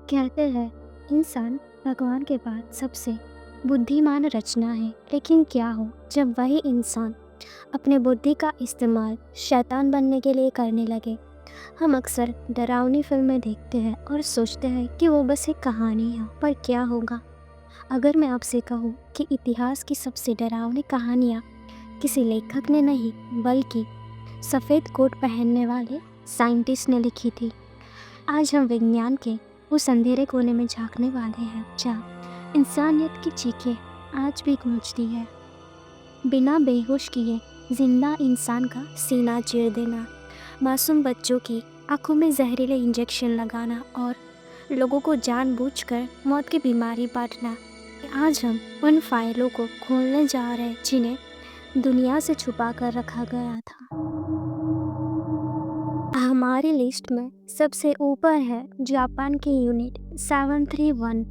कहते हैं इंसान भगवान के बाद सबसे बुद्धिमान रचना है। लेकिन क्या हो जब वही इंसान अपने बुद्धि का इस्तेमाल शैतान बनने के लिए करने लगे। हम अक्सर डरावनी फिल्में देखते हैं और सोचते हैं कि वो बस एक कहानी है, पर क्या होगा अगर मैं आपसे कहूँ कि इतिहास की सबसे डरावनी कहानियाँ किसी लेखक ने नहीं बल्कि सफ़ेद कोट पहनने वाले साइंटिस्ट ने लिखी थी। आज हम विज्ञान के उस अंधेरे कोने में झांकने वाले हैं जहाँ इंसानियत की चीखें आज भी गूंजती है। बिना बेहोश किए जिंदा इंसान का सीना चीर देना, मासूम बच्चों की आंखों में जहरीले इंजेक्शन लगाना और लोगों को जानबूझकर मौत की बीमारी बांटना। आज हम उन फाइलों को खोलने जा रहे हैं जिन्हें दुनिया से छुपा कर रखा गया था। हमारी लिस्ट में सबसे ऊपर है जापान की यूनिट 731।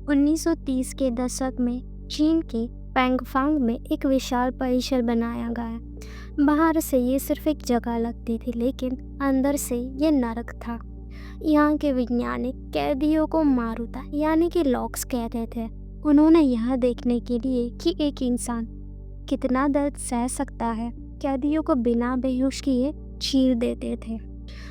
1930 के दशक में चीन के पैंगफांग में एक विशाल परिसर बनाया गया। बाहर से ये सिर्फ एक जगह लगती थी, लेकिन अंदर से ये नरक था। यहाँ के वैज्ञानिक कैदियों को मारुता यानी कि लॉक्स कहते थे। उन्होंने यह देखने के लिए कि एक इंसान कितना दर्द सह सकता है, कैदियों को बिना बेहोश किए चीर देते थे।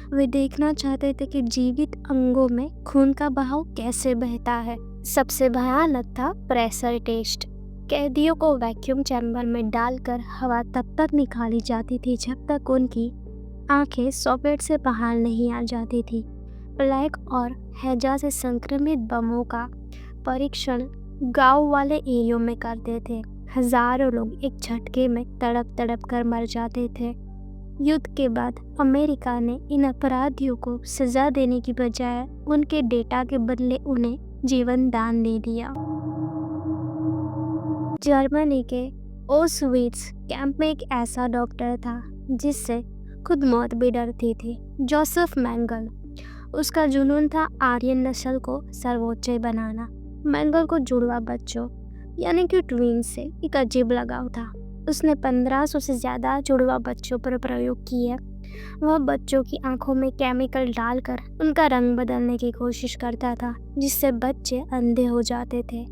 वे देखना चाहते थे कि जीवित अंगों में खून का बहाव कैसे बहता है। सबसे भयानक था प्रेशर टेस्ट। कैदियों को वैक्यूम चैम्बर में डालकर हवा तब तक निकाली जाती थी जब तक उनकी आंखें सॉकेट से बाहर नहीं आ जाती थी। प्लेग और हैजा से संक्रमित बमों का परीक्षण गांव वाले एरियो में करते थे। हजारों लोग एक झटके में तड़प तड़प कर मर जाते थे। युद्ध के बाद अमेरिका ने इन अपराधियों को सजा देने की बजाय उनके डेटा के बदले उन्हें जीवन दान दे दिया। जर्मनी के ऑस्विट्स कैंप में एक ऐसा डॉक्टर था जिससे खुद मौत भी डरती थी, जोसेफ मेंगल। उसका जुनून था आर्यन नस्ल को सर्वोच्च बनाना। मेंगल को जुड़वा बच्चों यानी कि ट्विंस से एक अजीब लगाव था। उसने 1500 से ज़्यादा जुड़वा बच्चों पर प्रयोग किया। वह बच्चों की आंखों में केमिकल डालकर उनका रंग बदलने की कोशिश करता था, जिससे बच्चे अंधे हो जाते थे।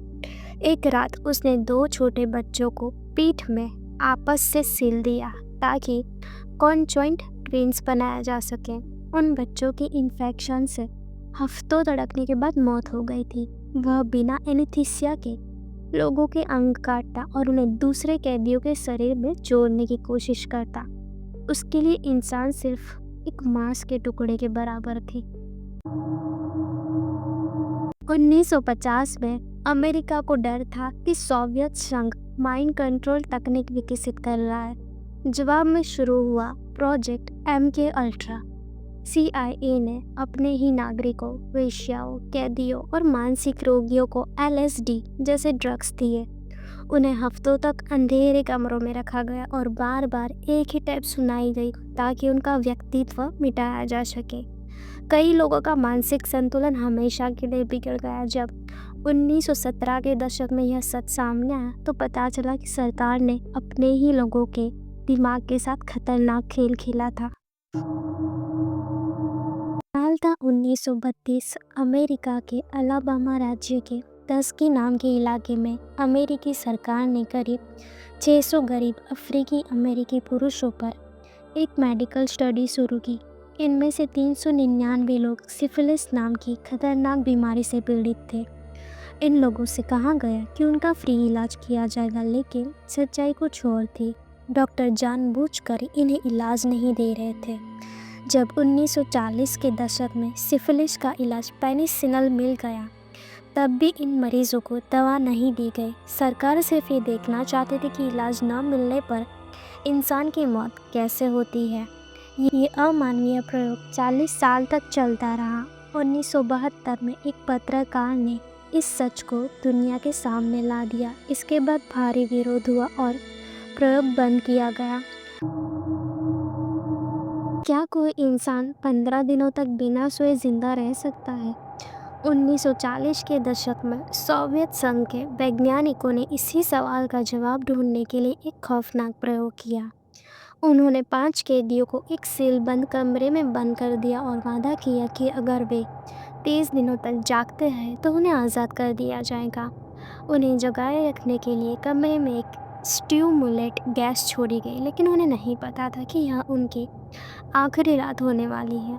एक रात उसने 2 छोटे बच्चों को पीठ में आपस से सिल दिया ताकि कॉन्जॉइंट ट्विंस बनाया जा सके। उन बच्चों की इन्फेक्शन से हफ्तों तड़पने के बाद मौत हो गई थी। वह बिना एनेस्थीसिया के लोगों के अंग काटता और उन्हें दूसरे कैदियों के शरीर में जोड़ने की कोशिश करता। उसके लिए इंसान सिर्फ एक मांस के टुकड़े के बराबर थी। 1950 में अमेरिका को डर था कि सोवियत संघ माइंड कंट्रोल तकनीक विकसित कर रहा है। जवाब में शुरू हुआ प्रोजेक्ट MK अल्ट्रा। CIA ने अपने ही नागरिकों, वेश्याओं, कैदियों और मानसिक रोगियों को LSD जैसे ड्रग्स दिए। उन्हें हफ्तों तक अंधेरे कमरों में रखा गया और बार बार एक ही टेप सुनाई गई ताकि उनका व्यक्तित्व मिटाया जा सके। कई लोगों का मानसिक संतुलन हमेशा के लिए बिगड़ गया। जब 1917 के दशक में यह सच सामने आया तो पता चला कि सरकार ने अपने ही लोगों के दिमाग के साथ खतरनाक खेल खेला था। साल था 1932। अमेरिका के अलाबामा राज्य के टस्की नाम के इलाके में अमेरिकी सरकार ने करीब 600 गरीब अफ्रीकी अमेरिकी पुरुषों पर एक मेडिकल स्टडी शुरू की। इनमें से 399 लोग सिफिलिस नाम की खतरनाक बीमारी से पीड़ित थे। इन लोगों से कहा गया कि उनका फ्री इलाज किया जाएगा, लेकिन सच्चाई कुछ और थी। डॉक्टर जानबूझकर इन्हें इलाज नहीं दे रहे थे। जब 1940 के दशक में सिफिलिस का इलाज पेनिसिलिन मिल गया, तब भी इन मरीजों को दवा नहीं दी गई। सरकार सिर्फ ये देखना चाहती थी कि इलाज न मिलने पर इंसान की मौत कैसे होती है। ये अमानवीय प्रयोग 40 साल तक चलता रहा। 1972 में एक पत्रकार ने इस सच को दुनिया के सामने ला दिया। इसके बाद भारी विरोध हुआ और प्रयोग बंद किया गया। क्या कोई इंसान 15 दिनों तक बिना सोए जिंदा रह सकता है? 1940 के दशक में सोवियत संघ के वैज्ञानिकों ने इसी सवाल का जवाब ढूंढने के लिए एक खौफनाक प्रयोग किया। उन्होंने 5 कैदियों को एक सील बंद कमरे में बंद कर दिया और वादा किया कि अगर वे 30 दिनों तक जागते रहे तो उन्हें आज़ाद कर दिया जाएगा। उन्हें जगाए रखने के लिए कमरे में एक स्टिमुलेट गैस छोड़ी गई, लेकिन उन्हें नहीं पता था कि यह उनकी आखिरी रात होने वाली है।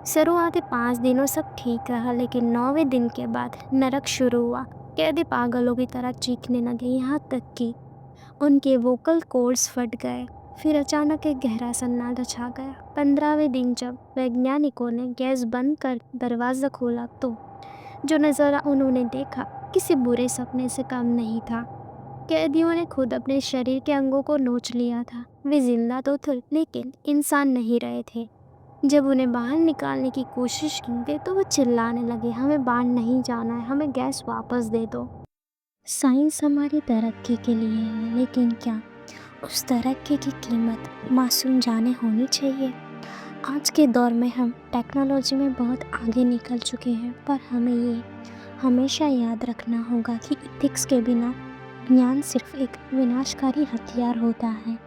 शुरुआती 5 दिनों सब ठीक रहा, लेकिन 9वें दिन के बाद नरक शुरू हुआ। कैदी पागलों की तरह चीखने लगे, यहाँ तक कि उनके वोकल कॉर्ड्स फट गए। फिर अचानक एक गहरा सन्नाटा छा गया। 15वें दिन जब वैज्ञानिकों ने गैस बंद कर दरवाज़ा खोला तो जो नज़ारा उन्होंने देखा किसी बुरे सपने से कम नहीं था। कैदियों ने खुद अपने शरीर के अंगों को नोच लिया था। वे जिंदा तो थे, लेकिन इंसान नहीं रहे थे। जब उन्हें बाहर निकालने की कोशिश की गई तो वो चिल्लाने लगे, हमें बाहर नहीं जाना है, हमें गैस वापस दे दो। साइंस हमारी तरक्की के लिए है, लेकिन क्या उस तरक्की की कीमत मासूम जानें होनी चाहिए? आज के दौर में हम टेक्नोलॉजी में बहुत आगे निकल चुके हैं, पर हमें ये हमेशा याद रखना होगा कि इथिक्स के बिना ज्ञान सिर्फ एक विनाशकारी हथियार होता है।